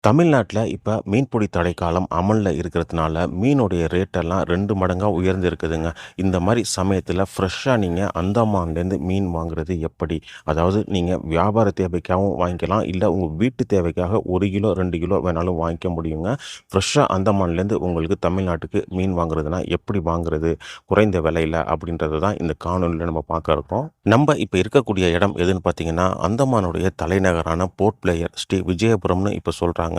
தமிழ்நாட்டில இப்ப மீன்பிடி தடைக்காலம் அமல்ல இருக்கிறதுனால, மீனுடைய ரேட் எல்லாம் 2 மடங்கா உயர்ந்து இருக்குதுங்க. இந்த மாரி சமயத்தில ஃப்ரெஷ்ஷா நீங்க அந்தமான்லேருந்து மீன் வாங்குறது எப்படி? அதாவது நீங்க வியாபார தேவைக்காகவும் வாங்கிக்கலாம். இல்ல உங்க வீட்டு தேவைக்காக 1 கிலோ, 2 கிலோ வேணாலும் வாங்கிக்க முடியுங்க. ஃப்ரெஷ்ஷா அந்தமான்லேருந்து உங்களுக்கு தமிழ்நாட்டுக்கு மீன் வாங்குறதுனா எப்படி வாங்குறது? குறைந்த விலையில அப்படின்றத தான் இந்த காணொளியில நம்ம பார்க்க இருக்கோம். நம்ப இப்ப இருக்கக்கூடிய இடம் எதுன்னு பார்த்தீங்கன்னா, அந்தமானுடைய தலைநகரான போர்ட் பிளேயர் ஸ்ரீ விஜயபுரம்னு இப்ப சொல்றாங்க.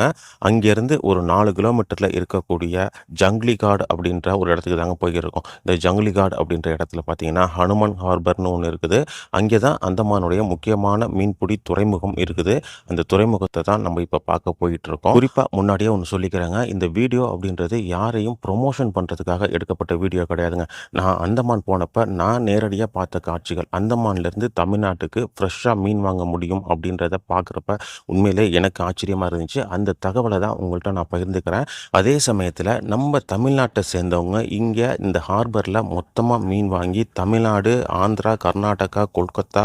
அங்கேருந்து ஒரு 4 கிலோமீட்டர்ல இருக்கக்கூடிய ஜங்லிகாட் அப்படின்ற ஒரு இடத்துக்கு தாங்க போயிருக்கோம். இந்த ஜங்லிகாட் அப்படின்ற இடத்துல பார்த்தீங்கன்னா, ஹனுமன் ஹார்பர்னு ஒண்ணு இருக்குது. அங்கே தான் அந்தமானுடைய முக்கியமான மீன்பிடி துறைமுகம் இருக்குது. அந்த துறைமுகத்த தான் நம்ம இப்ப பார்க்க போயிட்டுருக்கோம். குறிப்பா முன்னாடியே ஒண்ணு சொல்லிக்கிறேங்க. இந்த வீடியோ அப்படின்றது யாரையும் ப்ரமோஷன் பண்றதுக்காக எடுக்கப்பட்ட வீடியோ கிடையாதுங்க. நான் அந்தமான் போனப்ப நான் நேரடியா பார்த்த காட்சிகள். அந்தமான்லேருந்து தமிழ்நாட்டுக்கு ஃப்ரெஷ்ஷா மீன் வாங்க முடியும் அப்படின்றத பார்க்குறப்ப உண்மையிலே எனக்கு ஆச்சரியமா இருந்துச்சு. அந்த தகவல தான் உங்கள்ட்ட நான் பகிர்ந்துக்கிறேன். அதே சமயத்தில நம்ம தமிழ்நாட்ட சேர்ந்தவங்க இங்க இந்த ஹார்பர்ல மொத்தமா மீன் வாங்கி தமிழ்நாடு, ஆந்திரா, கர்நாடகா, கொல்கத்தா,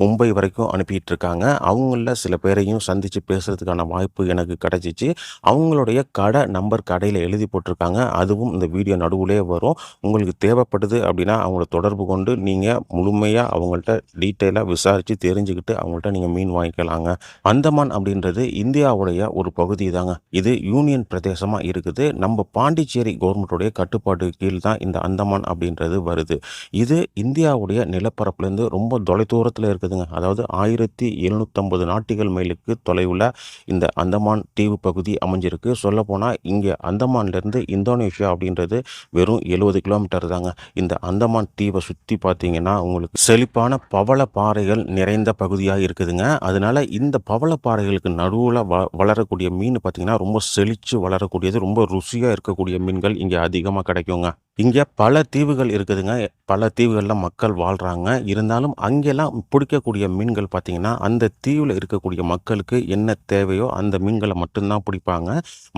மும்பை வரைக்கும் அனுப்பிட்டு இருக்காங்க. அவங்கள்ல சில பேரையும் சந்திச்சு பேசுறதுக்கான வாய்ப்பு எனக்கு கிடைச்சிச்சு. அவங்களுடைய கடை நம்பர் கடையில எழுதி போட்டிருக்காங்க. அதுவும் இந்த வீடியோ நடுவுலயே வரும். உங்களுக்கு தேவைப்படுது அப்படின்னா அவங்கள தொடர்பு கொண்டு நீங்க முழுமையா அவங்கள்ட்ட டீட்டெயிலா விசாரிச்சு தெரிஞ்சுக்கிட்டு அவங்கள்ட்ட நீங்க மீன் வாங்கிக்கலாங்க. அந்தமான் அப்படின்றது இந்தியாவுடைய ஒரு பகுதி தாங்க. இது யூனியன் பிரதேசமா இருக்குது. நம்ம பாண்டிச்சேரி கவர்மெண்ட்டுடைய கட்டுப்பாட்டு கீழ் தான் இந்த அந்தமான் அப்படின்றது வருது. இது இந்தியாவுடைய நிலப்பரப்புலேருந்து ரொம்ப தொலைதூரத்துல இருக்குதுங்க. அதாவது 1750 நாட்டிகள் மைலுக்கு தொலைவுல இந்த அந்தமான் தீவு பகுதி அமைஞ்சிருக்கு. சொல்லப்போனா இங்க அந்தமான்லேருந்து இந்தோனேஷியா அப்படின்றது வெறும் 70 கிலோமீட்டர் தாங்க. இந்த அந்தமான் தீவை சுத்தி பார்த்தீங்கன்னா, உங்களுக்கு செழிப்பான பவள பாறைகள் நிறைந்த பகுதியா இருக்குதுங்க. அதனால இந்த பவள பாறைகளுக்கு நடுவுல வளரக்கூடிய மீன் பார்த்தீங்கன்னா, ரொம்ப செழிச்சு வளரக்கூடியது, ரொம்ப ருசியா இருக்கக்கூடிய மீன்கள் இங்க அதிகமா கிடைக்குங்க. இங்க பல தீவுகள் இருக்குதுங்க. பல தீவுகள்ல மக்கள் வாழ்றாங்க. இருந்தாலும் அங்கெல்லாம் பிடிக்கக்கூடிய மீன்கள் பார்த்தீங்கன்னா, அந்த தீவுல இருக்கக்கூடிய மக்களுக்கு என்ன தேவையோ அந்த மீன்கள மட்டும் தான் பிடிப்பாங்க.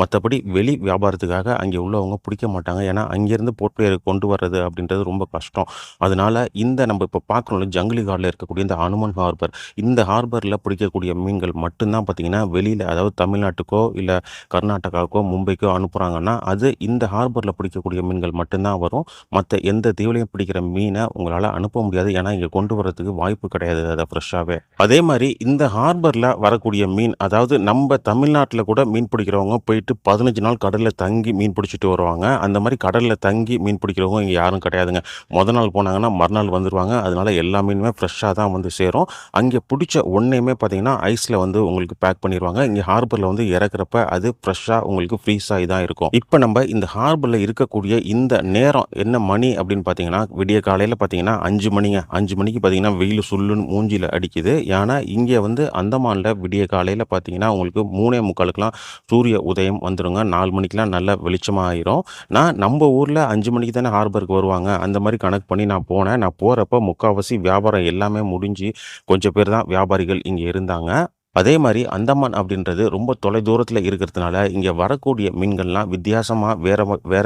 மத்தபடி வெளி வியாபாரத்துக்காக அங்கே உள்ளவங்க பிடிக்க மாட்டாங்க. ஏன்னா, அங்கேருந்து போர்ட் பிளேயருக்கு கொண்டு வர்றது அப்படின்றது ரொம்ப கஷ்டம். அதனால இந்த நம்ம இப்ப பார்க்குறோம்ல ஜங்கிலி காட்ல இருக்கக்கூடிய இந்த அனுமன் ஹார்பர், இந்த ஹார்பர்ல பிடிக்கக்கூடிய மீன்கள் மட்டும் தான் பார்த்தீங்கன்னா, வெளியில அதாவது தமிழ்நாட்டுக்கோ, இல்ல கர்நாடகாவுக்கோ, மும்பைக்கோ அனுப்புறாங்கன்னா, அது இந்த ஹார்பர்ல பிடிக்கக்கூடிய மீன்கள் மட்டும் தான் வரும். மத்த எந்த தீவுலயும் பிடிக்கிற மீன உங்களால அனுப்ப முடியாது. ஏன்னா, இங்க கொண்டு வரதுக்கு வாய்ப்பு கிடையாது அத ஃப்ரெஷ்ஷாவே. அதே மாரி இந்த ஹார்பர்ல வரக்கூடிய மீன், அதாவது நம்ப தமிழ்நாட்டுல கூட மீன் பிடிக்கிறவங்க போயிட்டு 15 நாள் கடல்ல தங்கி மீன் பிடிச்சிட்டு வருவாங்க. அந்த மாரி கடல்ல தங்கி மீன் பிடிக்கிறவங்க இங்க யாரும் கிடையாதுங்க. மொத நாள் போனாங்கன்னா, மறுநாள் வந்துருவாங்க. அதனால எல்லா மீனுமே ஃப்ரெஷ்ஷா தான் வந்து சேரும். அங்கே புடிச்ச ஒண்ணையுமே பார்த்தீங்கன்னா, ஐஸ்ல வந்து உங்களுக்கு பேக் பண்ணிருவாங்க. இங்க ஹார்பர்ல வந்து இறக்குறப்ப அது ஃப்ரெஷ்ஷா உங்களுக்கு ஃப்ரீஸ் ஆகி தான் இருக்கும். இப்ப நம்ப இந்த ஹார்பர்ல இருக்கக்கூடிய இந்த நேரம் என்ன மணி அப்படின்னு பார்த்தீங்கன்னா, விடிய காலையில பார்த்தீங்கன்னா 5 மணிங்க. 5 மணிக்கு பார்த்தீங்கன்னா, வெயில் சுல்லுன்னு மூஞ்சில அடிக்குது. ஏன்னா, இங்க வந்து அந்தமான்ல விடிய காலையில பார்த்தீங்கன்னா, உங்களுக்கு 3:45க்குலாம் சூரிய உதயம் வந்துருங்க. 4 மணிக்கெல்லாம் நல்லா வெளிச்சமா ஆயிரும். நம்ப ஊர்ல 5 மணிக்கு தானே ஹார்பருக்கு வருவாங்க. அந்த மாரி கணக்கு பண்ணி நான் போனேன். நான் போறப்ப முக்காவாசி வியாபாரம் எல்லாமே முடிஞ்சு, கொஞ்சம் பேர் தான் வியாபாரிகள் இங்க இருந்தாங்க. அதே மாரி அந்தமான் அப்படின்றது ரொம்ப தொலைதூரத்தில இருக்கிறதுனால, இங்க வரக்கூடிய மீன்கள்லாம் வித்தியாசமா வேற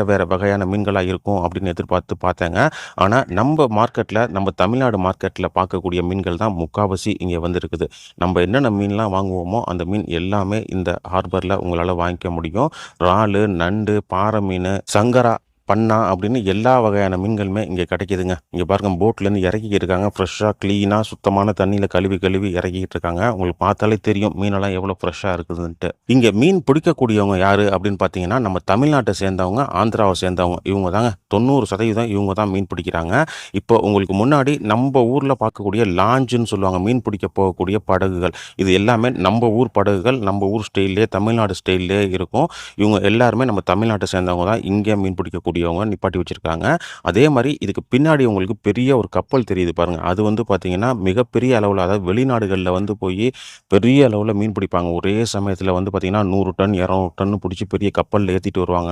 வேற வகையான மீன்களா இருக்கும் அப்படின்னு எதிர்பார்த்து பார்த்தேங்க. ஆனா, நம்ப மார்க்கெட்ல, நம்ம தமிழ்நாடு மார்க்கெட்ல பார்க்கக்கூடிய மீன்கள் தான் முக்காவாசி இங்க வந்திருக்குது. நம்ப என்னென்ன மீன்லாம் வாங்குவோமோ, அந்த மீன் எல்லாமே இந்த ஹார்பர்ல உங்களால வாங்கிக்க முடியும். இறாலு, நண்டு, பாறை மீனு, சங்கரா, பன்னா அப்படின்னு எல்லா வகையான மீன்களுமே இங்க கிடைக்குதுங்க. இங்க பாருங்க போட்லேருந்து இறக்கிக்கிட்டு இருக்காங்க. ஃப்ரெஷ்ஷா, கிளீனா, சுத்தமான தண்ணீல கழுவி கழுவி இறக்கிக்கிட்டு இருக்காங்க. உங்களுக்கு பார்த்தாலே தெரியும் மீனெல்லாம் எவ்வளோ ஃப்ரெஷ்ஷா இருக்குதுன்ட்டு. இங்க மீன் பிடிக்கக்கூடியவங்க யாரு அப்படின்னு பார்த்தீங்கன்னா, நம்ம தமிழ்நாட்டை சேர்ந்தவங்க, ஆந்திராவை சேர்ந்தவங்க. இவங்க தாங்க 90% இவங்க தான் மீன் பிடிக்கிறாங்க. இப்போ உங்களுக்கு முன்னாடி நம்ப ஊர்ல பார்க்கக்கூடிய லாஞ்சுன்னு சொல்லுவாங்க. மீன் பிடிக்க போகக்கூடிய படகுகள். இது எல்லாமே நம்ப ஊர் படகுகள். நம்ப ஊர் ஸ்டைல்லயே, தமிழ்நாடு ஸ்டைல்லயே இருக்கும். இவங்க எல்லாருமே நம்ம தமிழ்நாட்டை சேர்ந்தவங்க தான். இங்கே மீன் பிடிக்கக்கூடியவங்க நிப்பாட்டி வச்சிருக்காங்க. அதே மாரி இதுக்கு பின்னாடி உங்களுக்கு பெரிய ஒரு கப்பல் தெரியுது பாருங்க. அது வந்து பார்த்தீங்கன்னா, மிகப்பெரிய அளவுல, அதாவது வெளிநாடுகள்ல வந்து போயி பெரிய அளவுல மீன் பிடிப்பாங்க. ஒரே சமயத்தில வந்து பார்த்தீங்கன்னா, 100 டன், 200 டன்னு புடிச்சு பெரிய கப்பல்ல ஏத்திட்டு வருவாங்க.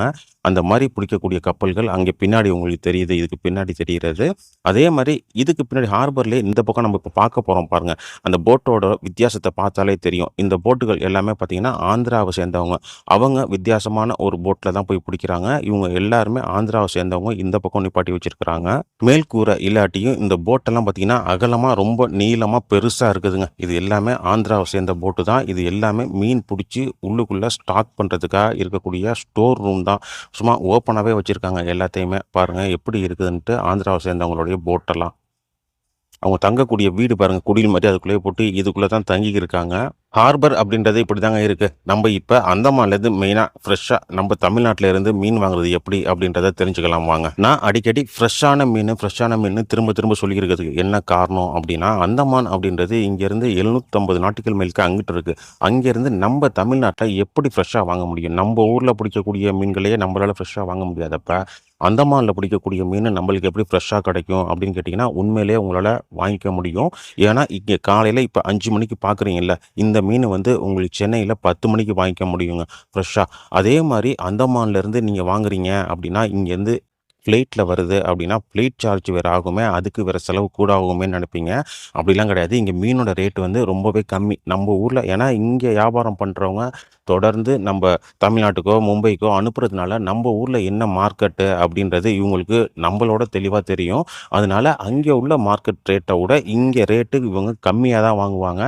அந்த மாரி பிடிக்கக்கூடிய கப்பல்கள் அங்கே பின்னாடி உங்களுக்கு தெரியுது. இதுக்கு பின்னாடி தெரியிறது. அதே மாரி இதுக்கு பின்னாடி ஹார்பர்லயே இந்த பக்கம் நம்ம இப்ப பார்க்க போறோம் பாருங்க. அந்த போட்டோட வித்தியாசத்த பார்த்தாலே தெரியும். இந்த போட்டுகள் எல்லாமே பார்த்தீங்கன்னா, ஆந்திராவை சேர்ந்தவங்க. அவங்க வித்தியாசமான ஒரு போட்ல தான் போய் பிடிக்கிறாங்க. இவங்க எல்லாருமே ஆந்திராவை சேர்ந்தவங்க இந்த பக்கம் நிப்பாட்டி வச்சிருக்கிறாங்க. மேல்கூரை இல்லாட்டியும் இந்த போட்டெல்லாம் பார்த்தீங்கன்னா அகலமாக ரொம்ப நீளமாக பெருசாக இருக்குதுங்க. இது எல்லாமே ஆந்திராவை சேர்ந்த போட்டு தான். இது எல்லாமே மீன் பிடிச்சி உள்ளுக்குள்ளே ஸ்டாக் பண்ணுறதுக்காக இருக்கக்கூடிய ஸ்டோர் ரூம் தான். சும்மா ஓப்பனாகவே வச்சுருக்காங்க எல்லாத்தையுமே. பாருங்கள் எப்படி இருக்குதுன்ட்டு ஆந்திராவை சேர்ந்தவங்களுடைய போட்டெல்லாம். அவங்க தங்கக்கூடிய வீடு பாருங்க, குடில் மாதிரி அதுக்குள்ளேயே போட்டு இதுக்குள்ளே தான் தங்கி இருக்காங்க. ஹார்பர் அப்படின்றது இப்படி தாங்க இருக்கு. நம்ம இப்போ அந்தமான்லேருந்து மெயினாக ஃப்ரெஷ்ஷாக நம்ம தமிழ்நாட்டில் இருந்து மீன் வாங்குறது எப்படி அப்படின்றத தெரிஞ்சுக்கலாம் வாங்க. நான் அடிக்கடி ஃப்ரெஷ்ஷான மீன் திரும்ப திரும்ப சொல்லியிருக்கிறதுக்கு என்ன காரணம் அப்படின்னா, அந்தமான் அப்படின்றது இங்கேருந்து 750 நாட்டிக்கல் மைலுக்கு அங்கிட்டு இருக்குது. அங்கேருந்து நம்ம தமிழ்நாட்டில் எப்படி ஃப்ரெஷ்ஷாக வாங்க முடியும்? நம்ம ஊரில் பிடிக்கக்கூடிய மீன்களையே நம்மளால் ஃப்ரெஷ்ஷாக வாங்க முடியாதப்ப அந்தமானில் பிடிக்கக்கூடிய மீன் நம்மளுக்கு எப்படி ஃப்ரெஷ்ஷாக கிடைக்கும் அப்படின்னு கேட்டிங்கன்னா, உண்மையிலேயே உங்களால் வாங்கிக்க முடியும். ஏன்னா இங்கே காலையில் இப்போ 5 மணிக்கு பார்க்குறீங்கல்ல, இந்த மீன் வந்து உங்களுக்கு சென்னையில் 10 மணிக்கு வாங்கிக்க முடியுங்க ஃப்ரெஷ்ஷாக. அதே மாதிரி அந்தமான்லேருந்து நீங்கள் வாங்குறீங்க அப்படின்னா, இங்கேருந்து ஃப்ளைட்டில் வருது அப்படின்னா ஃப்ளைட் சார்ஜ் வேறு ஆகுமே, அதுக்கு வேறு செலவு கூட ஆகுமேன்னு நினைப்பீங்க. அப்படிலாம் கிடையாது. இங்கே மீனோட ரேட்டு வந்து ரொம்பவே கம்மி நம்ம ஊரில். ஏன்னா இங்கே வியாபாரம் பண்ணுறவங்க தொடர்ந்து நம்ம தமிழ்நாட்டுக்கோ மும்பைக்கோ அனுப்புறதுனால நம்ம ஊரில் என்ன மார்க்கெட்டு அப்படின்றது இவங்களுக்கு நம்மளோட தெளிவாக தெரியும். அதனால அங்கே உள்ள மார்க்கெட் ரேட்டை விட இங்கே ரேட்டு இவங்க கம்மியாக தான் வாங்குவாங்க.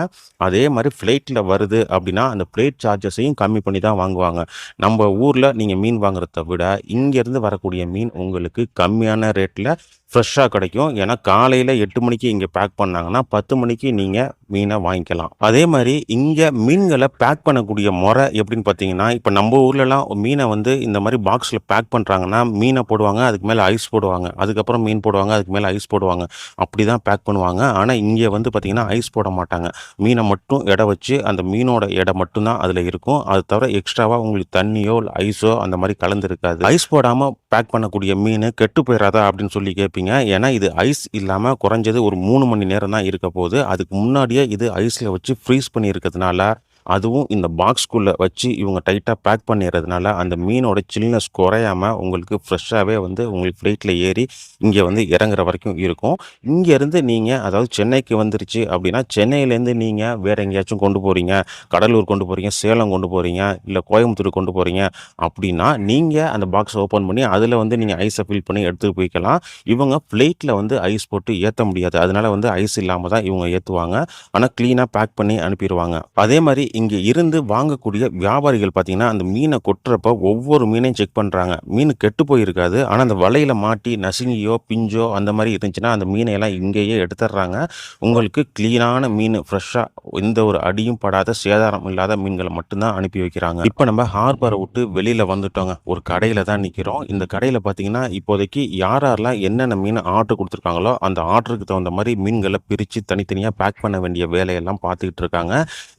அதே மாதிரி ஃப்ளைட்டில் வருது அப்படின்னா அந்த ஃப்ளைட் சார்ஜஸையும் கம்மி பண்ணி தான் வாங்குவாங்க. நம்ம ஊரில் நீங்கள் மீன் வாங்குறத விட இங்கேருந்து வரக்கூடிய மீன் உங்களுக்கு கம்மியான ரேட்டில் ஃப்ரெஷ்ஷாக கிடைக்கும். ஏன்னா காலையில் 8 மணிக்கு இங்கே பேக் பண்ணாங்கன்னா 10 மணிக்கு நீங்கள் மீனை வாங்கிக்கலாம். அதே மாதிரி இங்கே மீன்களை பேக் பண்ணக்கூடிய முறை எப்படின்னு பார்த்தீங்கன்னா, இப்போ நம்ம ஊர்லலாம் மீனை வந்து இந்த மாதிரி பாக்ஸில் பேக் பண்ணுறாங்கன்னா மீனை போடுவாங்க, அதுக்கு மேலே ஐஸ் போடுவாங்க, அதுக்கப்புறம் மீன் போடுவாங்க, அதுக்கு மேலே ஐஸ் போடுவாங்க, அப்படி தான் பேக் பண்ணுவாங்க. ஆனால் இங்கே வந்து பார்த்திங்கன்னா ஐஸ் போட மாட்டாங்க. மீனை மட்டும் எடை வச்சு அந்த மீனோட எடை மட்டும்தான் அதில் இருக்கும். அது தவிர எக்ஸ்ட்ராவாக உங்களுக்கு தண்ணியோ ஐஸோ அந்த மாதிரி கலந்து இருக்காது. ஐஸ் போடாமல் பேக் பண்ணக்கூடிய மீன் கெட்டு போயிடாதா அப்படின்னு சொல்லி கேட்பீங்க. ஏன்னா இது ஐஸ் இல்லாமல் குறைஞ்சது ஒரு 3 மணி நேரம் தான் இருக்க போகுது. அதுக்கு முன்னாடியே இது ஐஸில் வச்சு ஃப்ரீஸ் பண்ணி இருக்கிறதுனால, அதுவும் இந்த பாக்ஸ்குள்ளே வச்சு இவங்க டைட்டாக பேக் பண்ணிடுறதுனால அந்த மீனோட சில்னஸ் குறையாமல் உங்களுக்கு ஃப்ரெஷ்ஷாகவே வந்து உங்களுக்கு ஃப்ளைட்டில் ஏறி இங்கே வந்து இறங்குற வரைக்கும் இருக்கும். இங்கேருந்து நீங்கள் அதாவது சென்னைக்கு வந்துருச்சு அப்படின்னா, சென்னையிலேருந்து நீங்கள் வேறு எங்கேயாச்சும் கொண்டு போகிறீங்க, கடலூர் கொண்டு போகிறீங்க, சேலம் கொண்டு போகிறீங்க, இல்லை கோயம்புத்தூர் கொண்டு போகிறீங்க அப்படின்னா, நீங்கள் அந்த பாக்ஸை ஓப்பன் பண்ணி அதில் வந்து நீங்கள் ஐஸை ஃபில் பண்ணி எடுத்துகிட்டு போய்க்கலாம். இவங்க ஃப்ளைட்டில் வந்து ஐஸ் போட்டு ஏற்ற முடியாது. அதனால் வந்து ஐஸ் இல்லாமல் தான் இவங்க ஏற்றுவாங்க. ஆனால் க்ளீனாக பேக் பண்ணி அனுப்பிடுவாங்க. அதே மாதிரி இங்கே இருந்து வாங்கக்கூடிய வியாபாரிகள் பார்த்தீங்கன்னா, அந்த மீனை கொட்டுறப்ப ஒவ்வொரு மீனையும் செக் பண்ணுறாங்க. மீன் கெட்டு போயிருக்காது. ஆனால் அந்த வலையில் மாட்டி நசுங்கியோ பிஞ்சோ அந்த மாதிரி இருந்துச்சுன்னா அந்த மீனையெல்லாம் இங்கேயே எடுத்துடுறாங்க. உங்களுக்கு க்ளீனான மீன் ஃப்ரெஷ்ஷாக எந்த ஒரு அடியும் படாத சேதாரம் இல்லாத மீன்களை மட்டும்தான் அனுப்பி வைக்கிறாங்க. இப்போ நம்ம ஹார்பரை விட்டு வெளியில் வந்துட்டோங்க. ஒரு கடையில் தான் நிற்கிறோம். இந்த கடையில் பார்த்தீங்கன்னா இப்போதைக்கு யாரெல்லாம் என்னென்ன மீன் ஆர்டர் கொடுத்துருக்காங்களோ அந்த ஆர்டருக்கு தகுந்த மாதிரி மீன்களை பிரித்து தனித்தனியாக பேக் பண்ண வேண்டிய வேலையெல்லாம் பார்த்துக்கிட்டு இருக்காங்க.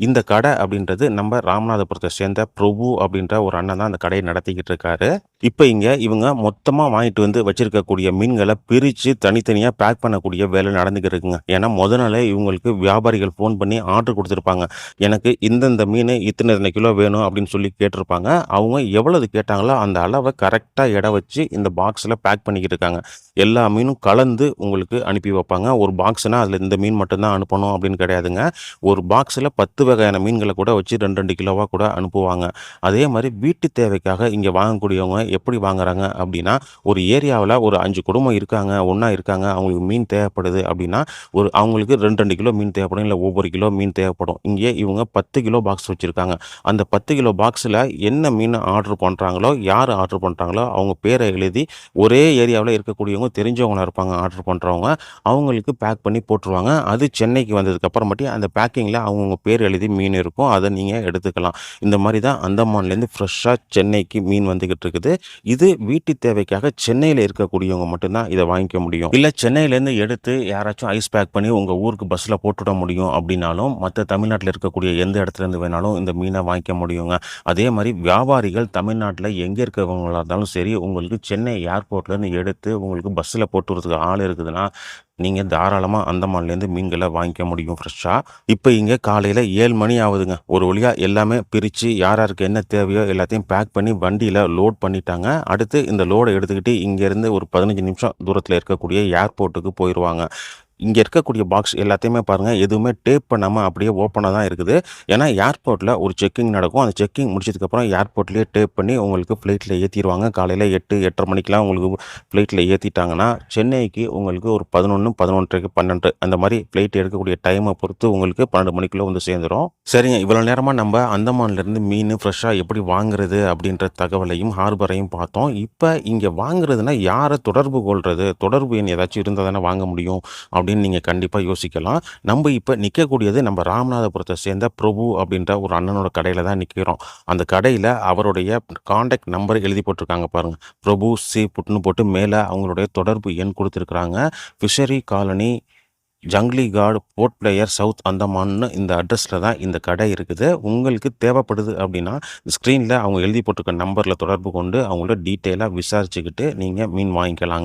இந்த கடை அப்படின்றது நம்ம ராமநாதபுரத்தை சேர்ந்த பிரபு அப்படின்ற ஒரு அண்ணன் தான் அந்த கடையை நடத்திக்கிட்டு இருக்காரு. இப்போ இங்கே இவங்க மொத்தமாக வாங்கிட்டு வந்து வச்சிருக்கக்கூடிய மீன்களை பிரித்து தனித்தனியாக பேக் பண்ணக்கூடிய வேலை நடந்துக்கிட்டு இருக்குங்க. ஏன்னா முதல்ல இவங்களுக்கு வியாபாரிகள் ஃபோன் பண்ணி ஆர்டர் கொடுத்துருப்பாங்க. எனக்கு இந்தந்த மீன் இத்தனை கிலோ வேணும் அப்படின்னு சொல்லி கேட்டிருப்பாங்க. அவங்க எவ்வளவு கேட்டாங்களோ அந்த அளவை கரெக்டாக எடை வச்சு இந்த பாக்ஸில் பேக் பண்ணிக்கிட்டு இருக்காங்க. எல்லா மீனும் கலந்து உங்களுக்கு அனுப்பி வைப்பாங்க. ஒரு பாக்ஸ்னால் அதில் இந்த மீன் மட்டும்தான் அனுப்பணும் அப்படின்னு கிடையாதுங்க. ஒரு பாக்ஸில் 10 வகையான மீன்களை கூட வச்சு 2 கிலோவாக கூட அனுப்புவாங்க. அதே மாதிரி வீட்டு தேவைக்காக இங்கே வாங்கக்கூடியவங்க எப்படி வாங்குறாங்க அப்படின்னா, ஒரு ஏரியாவில் ஒரு 5 குடும்பம் இருக்காங்க, ஒன்றா இருக்காங்க, அவங்களுக்கு மீன் தேவைப்படுது அப்படின்னா அவங்களுக்கு 2 கிலோ மீன் தேவைப்படும், இல்லை ஒவ்வொரு கிலோ மீன் தேவைப்படும். இங்கே இவங்க 10 கிலோ பாக்ஸ் வச்சுருக்காங்க. அந்த 10 கிலோ பாக்ஸில் என்ன மீன் ஆர்டர் பண்ணுறாங்களோ, யார் ஆர்டர் பண்ணுறாங்களோ அவங்க பேரை எழுதி ஒரே ஏரியாவில் இருக்கக்கூடியவங்க தெரிஞ்சவங்களா இருப்பாங்க ஆர்டர் பண்ணுறவங்க, அவங்களுக்கு பேக் பண்ணி போட்டுருவாங்க. அது சென்னைக்கு வந்ததுக்கு அப்புறமாட்டி அந்த பேக்கிங்கில் அவங்கவுங்க பேர் எழுதி மீன் இருக்கும். அதை நீங்கள் எடுத்துக்கலாம். இந்த மாதிரி தான் அந்தமான்லேருந்து ஃப்ரெஷ்ஷாக சென்னைக்கு மீன் வந்துக்கிட்டு இருக்குது. இது வீட்டு தேவைக்காக சென்னையில் இருக்கக்கூடியவங்க மட்டும்தான் இதை வாங்கிக்க முடியும். இல்லை சென்னையிலேருந்து எடுத்து யாராச்சும் ஐஸ் பேக் பண்ணி உங்கள் ஊருக்கு பஸ்ஸில் போட்டுவிட முடியும் அப்படின்னாலும் மற்ற தமிழ்நாட்டில் இருக்கக்கூடிய எந்த இடத்துலேருந்து வேணாலும் இந்த மீனை வாங்கிக்க முடியுங்க. அதே மாதிரி வியாபாரிகள் தமிழ்நாட்டில் எங்கே இருக்கிறவங்களா இருந்தாலும் சரி, உங்களுக்கு சென்னை ஏர்போர்ட்லேருந்து எடுத்து உங்களுக்கு பஸ்ஸில் போட்டு வரதுக்கு ஆள் இருக்குதுன்னா நீங்கள் தாராளமாக அந்தமான்லேருந்து மீன்களை வாங்கிக்க முடியும் ஃப்ரெஷ்ஷாக. இப்போ இங்கே காலையில் 7 மணி ஆகுதுங்க. ஒரு வழியாக எல்லாமே பிரித்து யாருக்கு என்ன தேவையோ எல்லாத்தையும் பேக் பண்ணி வண்டியில் லோட் பண்ணிட்டாங்க. அடுத்து இந்த லோடை எடுத்துக்கிட்டு இங்கேருந்து ஒரு 15 நிமிஷம் தூரத்தில் இருக்கக்கூடிய ஏர்போர்ட்டுக்கு போயிடுவாங்க. இங்க இருக்கக்கூடிய பாக்ஸ் எல்லாத்தையுமே பாருங்க, எதுவுமே டேப் பண்ணாம அப்படியே ஓப்பனா தான் இருக்குது. ஏன்னா ஏர்போர்ட்ல ஒரு செக்கிங் நடக்கும். அந்த செக்கிங் முடிச்சதுக்கப்புறம் ஏர்போர்ட்லயே டேப் பண்ணி உங்களுக்கு ஃப்ளைட்ல ஏத்திருவாங்க. காலையில 8, 8:30 மணிக்கெல்லாம் உங்களுக்கு ஃப்ளைட்ல ஏத்திட்டாங்கன்னா, சென்னைக்கு உங்களுக்கு ஒரு 11, 11:30, 12 அந்த மாரி ஃப்ளைட் எடுக்கக்கூடிய டைம பொறுத்து உங்களுக்கு 12 மணிக்குள்ள வந்து சேர்ந்துரும். சரிங்க, இவ்வளோ நேரமா நம்ப அந்தமான்லேருந்து மீன் ஃப்ரெஷ்ஷா எப்படி வாங்குறது அப்படின்ற தகவலையும், ஹார்பரையும் பார்த்தோம். இப்ப இங்க வாங்குறதுன்னா யார தொடர்பு கொள்றது? தொடர்பு எண் ஏதாச்சும் இருந்தா தானே வாங்க முடியும். அப்படின்னு நீங்க கண்டிப்பா யோசிக்கலாம். நம்ம இப்ப நிக்கக்கூடியது நம்ம ராமநாதபுரத்த சேர்ந்த பிரபு அப்படின்ற ஒரு அண்ணனோட கடையில தான் நிக்கிறோம். அந்த கடையில அவருடைய கான்டாக்ட் நம்பர் எழுதி போட்டிருக்காங்க பாருங்க. பிரபு சீ ஃபுட்ன்னு போட்டு மேல அவங்களுடைய தொடர்பு எண் குடுத்திருக்காங்க. Fishery colony, Junglighat, Port Blair, South அந்தமான்னு இந்த அட்ரஸ்ல தான் இந்த கடை இருக்குது. உங்களுக்கு தேவைப்படுது அப்படின்னா, ஸ்க்ரீன்ல அவங்க எழுதி போட்டிருக்க நம்பர்ல தொடர்பு கொண்டு அவங்களோட டீட்டெயிலா விசாரிச்சுக்கிட்டு நீங்க மீன் வாங்கிக்கலாங்க.